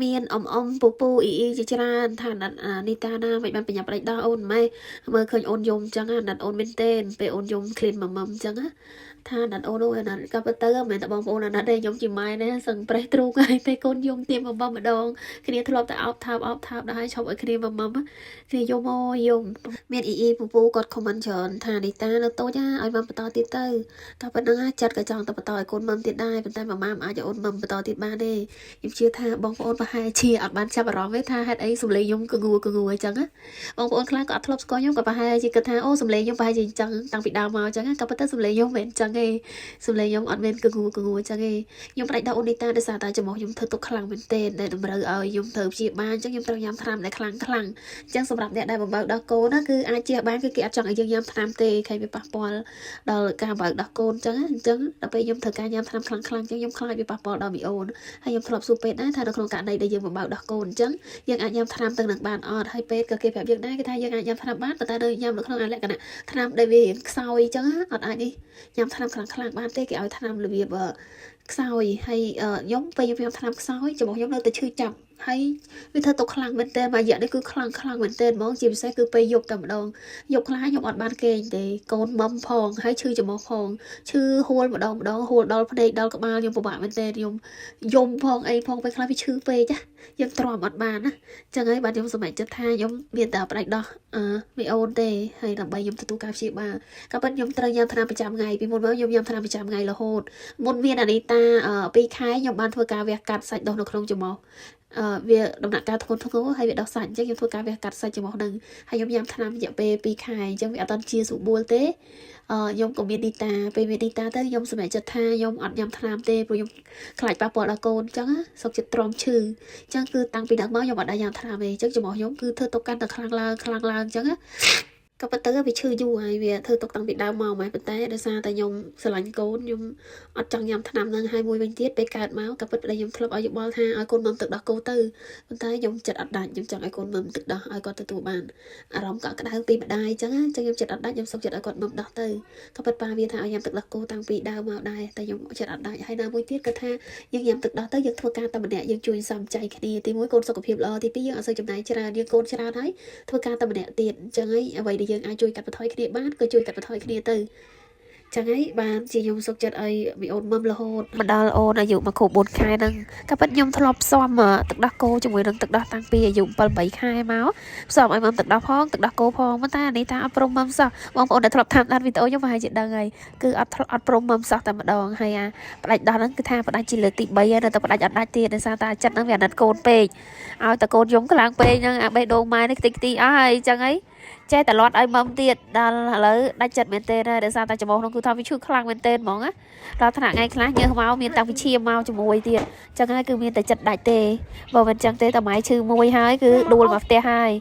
មានពូអ៊ីជាច្រើនថាណាត់នីតាណាមិនបានបញ្ញាប់ដេចដល់អូនម៉ែមើលឃើញអូនយំចឹងណាត់អូនមែនទេពេលអូនយំឃ្លានម៉មចឹងថាណាត់អូនអូណាត់ក៏ប៉ុន្តែមិនតែបងប្អូនណាត់ទេខ្ញុំជាម៉ែណាសឹងប្រេះទ្រូងហើយពេលកូនយំទៀមម៉មម្ដងគ្នាធ្លាប់តែអោបថើបដល់ឲ្យឈប់ឲ្យគ្នាម៉មគ្នាយំអូយំមានអ៊ីពូគាត់ខមមិនច្រើនថានីតានៅតូចឲ្យម៉មបន្តទៀតទៅក៏ប៉ុណ្ណឹងចិត្តក៏ចង់ទៅបន្តឲ្យកូនម៉មទៀតដែរប៉ុន្តែម៉ាមអាចឲ្យអូនម៉មបន្តទៀតបានទេខ្ញុំជឿថាបងប្អូនប្រហែលជាអត់បានចាប់អារម្មណ៍ទេថាហេតុអីសំឡេងខ្ញុំគឺងួអញ្ចឹងបងប្អូនខ្លះក៏អត់ធ្លាប់ស្គាល់ខ្ញុំក៏ប្រហែលជាគិតថាអូសំឡេងខ្ញុំប្រហែលជាអញ្ចឹងតាំងពីដើមមកអញ្ចឹងក៏ប៉ុន្តែសំឡេងខ្ញុំមិនអញ្ចឹងទេសំឡេងខ្ញុំអត់មែនគឺងួអញ្ចឹងទេខ្ញុំផ្ដាច់ដល់អូនីតាដោយសារតែចំហខ្ញុំធ្វើទុកខ្លាំងមែនទែនដែលតម្រូវឲ្យខ្ញុំត្រូវព្យាបាលអញ្ចឹងខ្ញុំត្រូវញ៉ាំថ្នាំដែលខ្លាំងអញ្ចឹងសម្រាប់អ្នកដែលបំបើកដល់កូនណាគឺអាចជៀសបានគឺគេអត់ចង់ឲ្យយើងញ៉ាំថ្នាំទេខែវាប៉ះពាល់ដល់ការបើកដល់កូនអញ្ចឹងដល់ពេលខ្ញុំត្រូវការញ៉ាំថ្នាំខ្លាំងអញ្ចឹងខ្ញុំខ្លាចវាប៉ះពាល់ដល់មីអូនហើយខ្ញុំធ្លាប់សួរពេទ្យដែរថានៅក្នុងករណីដែលយើងបំបើកដល់កូនអញ្ចឹងយើងអាចញ៉ាំថ្នាំទាំងនឹងបានអត់ហើយពេទ្យក៏គេប្រាប់យើងដែរគេថាយើងអាចញ៉ាំថ្នាំបានប៉ុន្តែនៅញ៉ាំនៅក្នុងលក្ខណៈថ្នាំដែលវាខ្សោយអញ្ចឹងអត់អាចនេះញ៉ាំថ្នាំខ្លាំងបានទេគេឲ្យថ្នាំរបៀបខ្សោយហើយខ្ញុំពេលខ្ញុំញ៉ាំថ្នាំខ្សោយចំពោះខ្ញុំនៅតែឈឺចាប់ហើយវាធ្វើទុកខ្លាំងមែនតើមួយរយៈនេះគឺខ្លាំងមែនតើហ្មងជាពិសេសគឺពេលយប់តែម្ដងយប់ខ្លះខ្ញុំអត់បានគេងទេកូនមុំផងហើយឈឺច្រមុះផងឈឺហួលម្ដងហួលដល់ភ្នែកដល់ក្បាលខ្ញុំពិបាកមែនតើខ្ញុំយំផងអីផងពេលខ្លះវាឈឺពេកណាយើងទ្រាំអត់បានណាចឹងហើយបាទខ្ញុំសម្រេចចិត្តថាខ្ញុំមានតែផ្ដាច់ដោះមីអូនទេហើយដើម្បីខ្ញុំទទួលការព្យាបាលក៏ប៉ុន្តែខ្ញុំត្រូវញ៉ាំថ្នាំប្រចាំថ្ងៃពីមុនមកខ្ញុំញ៉ាំថ្នាំប្រចាំថ្ងៃរហូតមុនមានអានីតា2 ខែខ្ញុំបានធ្វើការវះកាត់សាច់ដុសនៅក្នុងច្រមុះវាដំណាក់កាលធ្ងន់ហើយវាដោះសាច់អញ្ចឹងខ្ញុំធ្វើការវះកាត់សាច់ច្រមុះនឹងហើយខ្ញុំញ៉ាំថ្នាំរយៈពេល2 ខែអញ្ចឹងវាអត់ទាន់ជាស្រួលទេខ្ញុំក៏មាននីតាពេលមាននីតាទៅខ្ញុំសម្រេចចិត្តថាខ្ញុំអត់ញ៉ាំថ្នាំទេព្រោះខ្ញុំខ្លាចប៉ះពាល់ដល់កូនអញ្ចឹងសុខចិត្តទ្រាំឈឺអញ្ចឹងគឺតាំងពីដើមមកខ្ញុំអត់ដែរញ៉ាំថ្នាំទេអញ្ចឹងច្រមុះខ្ញុំគឺធ្វើទុកកាន់តែខ្លាំងឡើងអញ្ចឹងក៏ប៉ុន្តែវាឈឺយូរហើយវាធ្វើទុកតាំងពីដើមមកហ្មងប៉ុន្តែដោយសារតែខ្ញុំស្រឡាញ់កូនខ្ញុំអត់ចង់ញ៉ាំថ្នាំហ្នឹងហើយមួយវិញទៀតពេលកើតមកក៏ពិតតែខ្ញុំធ្លាប់ឲ្យយោបល់ថាឲ្យកូនមុំទឹកដោះគោទៅប៉ុន្តែខ្ញុំចិត្តអត់ដាច់ខ្ញុំចង់ឲ្យកូនមុំទឹកដោះឲ្យគាត់ទទួលបានអារម្មណ៍កក់ក្ដៅពីម្ដាយអញ្ចឹងខ្ញុំចិត្តអត់ដាច់ខ្ញុំសុខចិត្តឲ្យគាត់មុំដោះទៅក៏ពិតប៉ាវាថាឲ្យញ៉ាំទឹកដោះគោតាំងពីដើមមកដែរតែខ្ញុំចិត្តអត់ដាច់ហើយណាមួយទៀតគាត់ថាយើងញ៉ាំទឹកដោះទៅយើងធ្វើការតែម្នាក់យើងជួយសំចៃគ្នាទី1កូនសុខភាពល្អទី2យើងអត់សូវចំណាយច្រើនយើងកូនច្រើនហើយធ្វើការតែម្នាក់ទៀតអញ្ចឹងហើយអ្វីដែលយើងអាចជួយកាត់បន្ថយគ្នាបានក៏ជួយកាត់បន្ថយគ្នាទៅចឹងហើយបានជាខ្ញុំសុខចិត្តឲ្យមីអូនមុំរហូតមកដល់អូនអាយុមកគ្រប់4 ខែហ្នឹងក៏ពិតខ្ញុំធ្លាប់ផ្សំទឹកដោះគោជាមួយនឹងទឹកដោះតាំងពីអាយុ7-8 ខែមកផ្សំឲ្យមុំទឹកដោះផងទឹកដោះគោផងប៉ុន្តែអានេះថាអត់ព្រមមុំសោះបងប្អូនដែលធ្លាប់តាមដានវីដេអូខ្ញុំប្រហែលជាដឹងហើយគឺអត់ព្រមមុំសោះតែម្ដងហើយផ្ដាច់ដោះហ្នឹងគឺថាផ្ដាច់ជាលើកទី3ហើយនៅតែផ្ដាច់អត់ដាច់ទៀតដោយសារតែចិត្តហ្នឹងវាអាណិតកូនពេកឲ្យតែកូនយំខ្លាំងពេកហ្នឹងអាបេះដូងម៉ែនេះខ្ទេចខ្ទីអស់ហើយចឹងហើយចេះតែលាត់ឲ្យមុំទៀតដល់ឥឡូវដាច់ចិត្តមែនទេដោយសារតែច្រមុះនោះគឺថាវាឈឺខ្លាំងមែនទេហ្មងណាដល់ថ្នាក់ថ្ងៃខ្លះញើសមកមានតាំងពីឈាមមកជាមួយទៀតចឹងហើយគឺមានតែចិត្តដាច់ទេបើមិនចឹងទេតែម៉ែឈឺមួយហើយគឺដួលមកផ្ទះហើយ